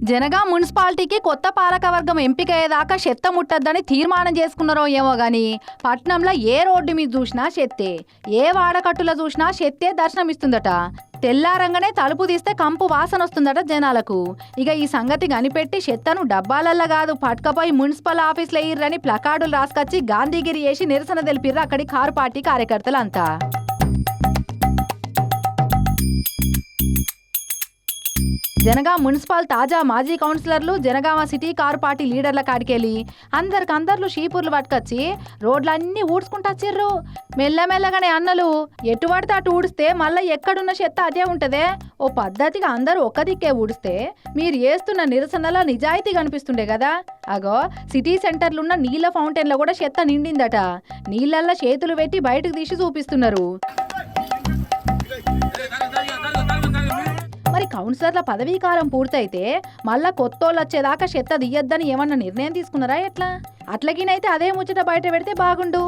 జనగా మున్సిపాలిటీకి కొత్త పాలకవర్గం ఎంపికయ్యేదాకా చెత్త ముట్టద్దని తీర్మానం చేసుకున్నారో ఏమో గాని పట్నంలో ఏ రోడ్డు మీద చూసినా చెత్తే, ఏ వాడకట్టులో చూసినా చెత్తే దర్శనమిస్తుందట. తెల్లారంగానే తలుపు తీస్తే కంపు వాసన వస్తుందట జనాలకు. ఇక ఈ సంగతి కనిపెట్టి చెత్తను డబ్బాలల్లా కాదు పట్టుకపోయి మున్సిపల్ ఆఫీస్లో ఎయ్యిర్రని ప్లకార్డులు రాసుకొచ్చి గాంధీగిరి చేసి నిరసన తెలిపిర్రు అక్కడి కారు పార్టీ కార్యకర్తలంతా. జనగామ మున్సిపల్ తాజా మాజీ కౌన్సిలర్లు జనగామ సిటీ కారు పార్టీ లీడర్ల కాడికెళ్ళి అందరికందర్లు షీపూర్లు పట్టుకొచ్చి రోడ్లన్నీ ఊడ్చుకుంటచ్చిర్రు. మెల్లమెల్లగానే అన్నలు ఎటు పడితే అటు ఊడిస్తే మళ్ళీ ఎక్కడున్న చెత్త అదే ఉంటదే. ఓ పద్ధతిగా అందరూ ఒక్క దిక్కే ఊడిస్తే మీరు వేస్తున్న నిరసనల నిజాయితీ కనిపిస్తుండే కదా. అగో సిటీ సెంటర్లున్న నీళ్ళ ఫౌంటైన్లో కూడా చెత్త నిండిందట. నీళ్ళల్లో చేతులు పెట్టి బయటకు తీసి చూపిస్తున్నారు. మరి కౌన్సిలర్ల పదవీకాలం పూర్తయితే మళ్ళా కొత్తోళ్ళు వచ్చేదాకా చెత్త దియ్యొద్దని ఏమన్నా నిర్ణయం తీసుకున్నారా ఎట్లా? అట్లగినైతే అదే ముచ్చట బయట పెడితే బాగుండు.